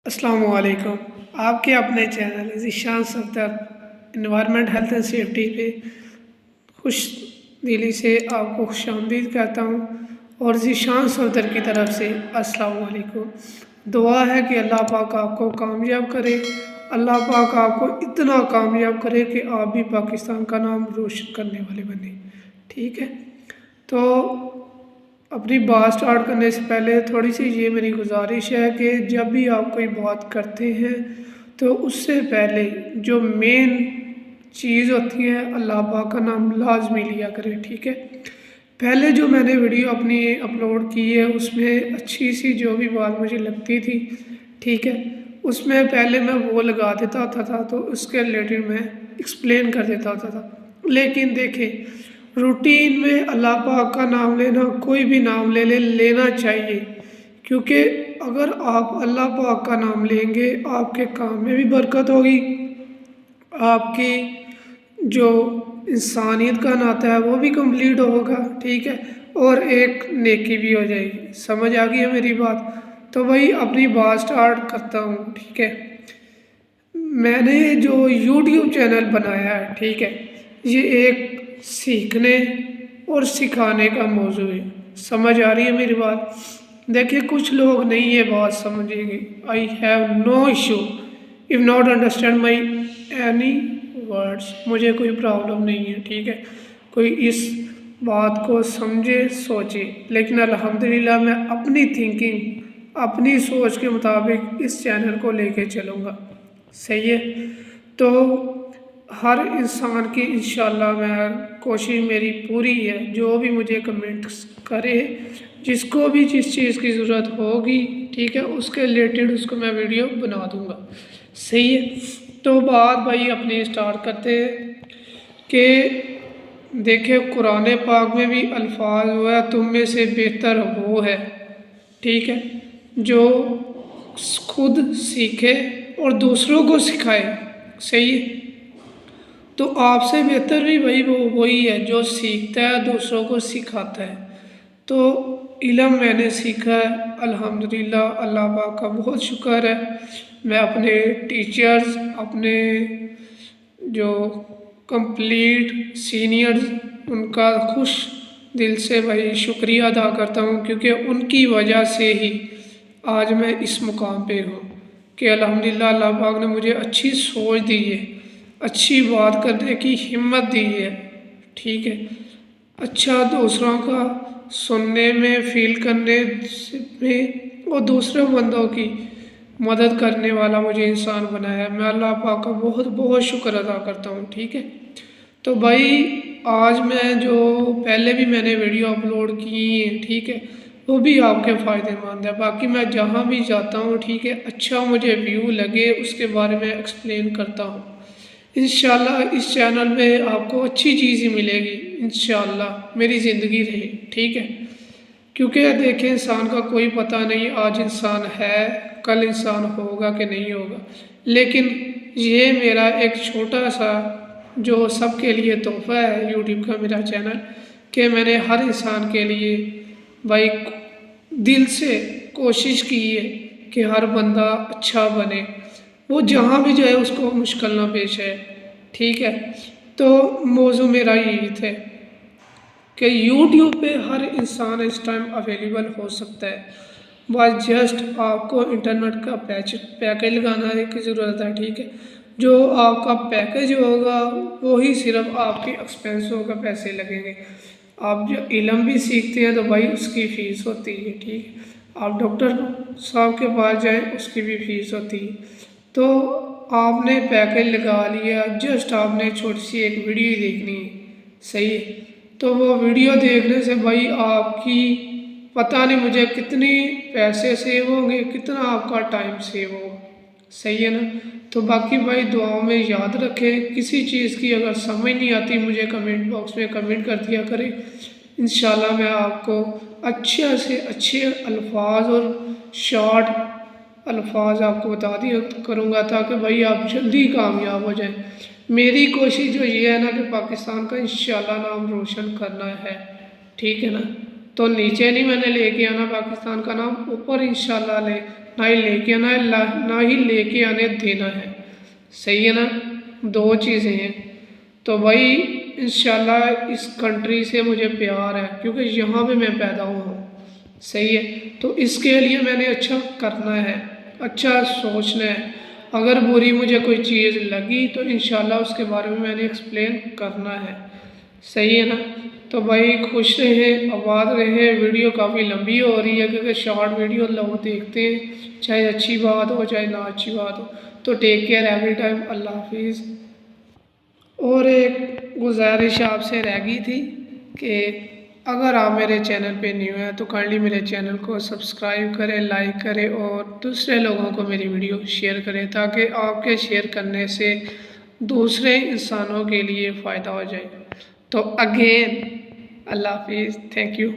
السلام علیکم۔ آپ کے اپنے channel Zeeshan Safdar environment health and safety پہ خوش دلی سے آپ کو خوش آمدید کہتا ہوں، اور ذیشان صفدر کی طرف سے السلام علیکم۔ دعا ہے کہ اللہ پاک آپ کو کامیاب کرے، اللہ پاک آپ کو اتنا کامیاب کرے کہ آپ بھی پاکستان کا نام روشن کرنے والے بنے، ٹھیک ہے؟ تو اپنی بات سٹارٹ کرنے سے پہلے تھوڑی سی یہ میری گزارش ہے کہ جب بھی آپ کوئی بات کرتے ہیں تو اس سے پہلے جو مین چیز ہوتی ہے اللہ پاک کا نام لازمی لیا کرے، ٹھیک ہے؟ پہلے جو میں نے ویڈیو اپنی اپلوڈ کی ہے اس میں اچھی سی جو بھی بات مجھے لگتی تھی، ٹھیک ہے، اس میں پہلے میں وہ لگا دیتا ہوتا تھا تو اس کے ریلیٹڈ میں ایکسپلین کر دیتا ہوتا تھا۔ لیکن دیکھیں، روٹین میں اللہ پاک کا نام لینا، کوئی بھی نام لینا چاہیے، کیونکہ اگر آپ اللہ پاک کا نام لیں گے آپ کے کام میں بھی برکت ہوگی، آپ کی جو انسانیت کا ناطہ ہے وہ بھی کمپلیٹ ہوگا، ٹھیک ہے، اور ایک نیکی بھی ہو جائے گی۔ سمجھ آ گئی ہے میری بات؟ تو وہی اپنی بات سٹارٹ کرتا ہوں، ٹھیک ہے؟ میں نے جو یوٹیوب چینل بنایا ہے، ٹھیک ہے، یہ ایک سیکھنے اور سکھانے کا موضوع ہے۔ سمجھ آ رہی ہے میری بات؟ دیکھیں، کچھ لوگ نہیں یہ بات سمجھیں گے۔ I have no issue if not understand my any words, مجھے کوئی پرابلم نہیں ہے، ٹھیک ہے، کوئی اس بات کو سمجھے سوچے، لیکن الحمدللہ میں اپنی تھنکنگ، اپنی سوچ کے مطابق اس چینل کو لے کے چلوں گا، صحیح ہے؟ تو ہر انسان کی انشاءاللہ میں کوشش میری پوری ہے، جو بھی مجھے کمنٹس کرے، جس کو بھی جس چیز کی ضرورت ہوگی، ٹھیک ہے، اس کے ریلیٹڈ اس کو میں ویڈیو بنا دوں گا، صحیح ہے؟ تو بات بھائی اپنی سٹارٹ کرتے ہیں کہ دیکھیں قرآن پاک میں بھی الفاظ ہوا ہے تم میں سے بہتر وہ ہے، ٹھیک ہے، جو خود سیکھے اور دوسروں کو سکھائے، صحیح ہے؟ تو آپ سے بہتر بھی وہی ہے جو سیکھتا ہے دوسروں کو سکھاتا ہے۔ تو علم میں نے سیکھا ہے، الحمدللہ، اللہ پاک کا بہت شکر ہے۔ میں اپنے ٹیچرز، اپنے جو کمپلیٹ سینئرز، ان کا خوش دل سے شکریہ ادا کرتا ہوں، کیونکہ ان کی وجہ سے ہی آج میں اس مقام پہ ہوں کہ الحمدللہ اللہ پاک نے مجھے اچھی سوچ دی ہے، اچھی بات کرنے کی ہمت دی ہے، ٹھیک ہے، اچھا دوسروں کا سننے میں، فیل کرنے میں، اور دوسرے بندوں کی مدد کرنے والا مجھے انسان بنایا ہے۔ میں اللہ پاک کا بہت بہت شکر ادا کرتا ہوں، ٹھیک ہے؟ تو بھائی آج میں جو پہلے بھی میں نے ویڈیو اپلوڈ کی ہیں، ٹھیک ہے، وہ بھی آپ کے فائدے مند ہے۔ باقی میں جہاں بھی جاتا ہوں، ٹھیک ہے، اچھا مجھے ویو لگے اس کے بارے میں ایکسپلین کرتا ہوں۔ انشاءاللہ اس چینل میں آپ کو اچھی چیز ہی ملے گی، انشاءاللہ میری زندگی رہے، ٹھیک ہے؟ کیونکہ دیکھیں انسان کا کوئی پتہ نہیں، آج انسان ہے، کل انسان ہوگا کہ نہیں ہوگا، لیکن یہ میرا ایک چھوٹا سا جو سب کے لیے تحفہ ہے یوٹیوب کا میرا چینل، کہ میں نے ہر انسان کے لیے بھائی دل سے کوشش کی ہے کہ ہر بندہ اچھا بنے، وہ جہاں بھی جائے اس کو مشکل نہ پیش ہے، ٹھیک ہے؟ تو موضوع میرا یہی تھا کہ یوٹیوب پہ ہر انسان اس ٹائم اویلیبل ہو سکتا ہے، بس جسٹ آپ کو انٹرنیٹ کا پیکج لگانا کی ضرورت ہے، ٹھیک ہے؟ جو آپ کا پیکج ہوگا وہی صرف آپ کی ایکسپینسوں کا پیسے لگیں گے۔ آپ جو علم بھی سیکھتے ہیں تو بھائی اس کی فیس ہوتی ہے، ٹھیک ہے؟ آپ ڈاکٹر صاحب کے پاس جائیں اس کی بھی فیس ہوتی ہے۔ تو آپ نے پیکج لگا لیا، جسٹ آپ نے چھوٹی سی ایک ویڈیو دیکھنی ہے، صحیح ہے؟ تو وہ ویڈیو دیکھنے سے بھائی آپ کی پتہ نہیں مجھے کتنی پیسے سیو ہوں گے، کتنا آپ کا ٹائم سیو ہوگا، صحیح ہے نا؟ تو باقی بھائی دعاؤں میں یاد رکھیں، کسی چیز کی اگر سمجھ نہیں آتی مجھے کمنٹ باکس میں کمنٹ کر دیا کریں، انشاءاللہ میں آپ کو اچھے سے اچھے الفاظ اور شارٹ الفاظ آپ کو بتا دیا کروں گا تاکہ بھائی آپ جلدی کامیاب ہو جائیں۔ میری کوشش جو یہ ہے نا کہ پاکستان کا انشاءاللہ نام روشن کرنا ہے، ٹھیک ہے نا؟ تو نیچے نہیں میں نے لے کے آنا پاکستان کا نام، اوپر انشاءاللہ نہ ہی لے کے آنا ہے نہ ہی لے کے آنے دینا ہے، صحیح ہے نا، دو چیزیں ہیں۔ تو بھائی انشاءاللہ اس کنٹری سے مجھے پیار ہے کیونکہ یہاں پہ میں پیدا ہوا ہوں، صحیح ہے، تو اس کے لیے میں نے اچھا کرنا ہے، اچھا سوچنا ہے۔ اگر بری مجھے کوئی چیز لگی تو انشاءاللہ اس کے بارے میں نے ایکسپلین کرنا ہے، صحیح ہے نا۔ تو بھائی خوش رہیں، آباد رہیں۔ ویڈیو کافی لمبی ہو رہی ہے کیونکہ شارٹ ویڈیو لوگ دیکھتے ہیں، چاہے اچھی بات ہو چاہے نہ اچھی بات ہو۔ تو ٹیک کیئر ایوری ٹائم، اللہ حافظ۔ اور ایک گزارش آپ سے رہ گئی تھی کہ اگر آپ میرے چینل پہ نیو ہیں تو کائنڈلی میرے چینل کو سبسکرائب کریں، لائک کریں اور دوسرے لوگوں کو میری ویڈیو شیئر کریں تاکہ آپ کے شیئر کرنے سے دوسرے انسانوں کے لیے فائدہ ہو جائے۔ تو اگین اللہ حافظ، تھینک یو۔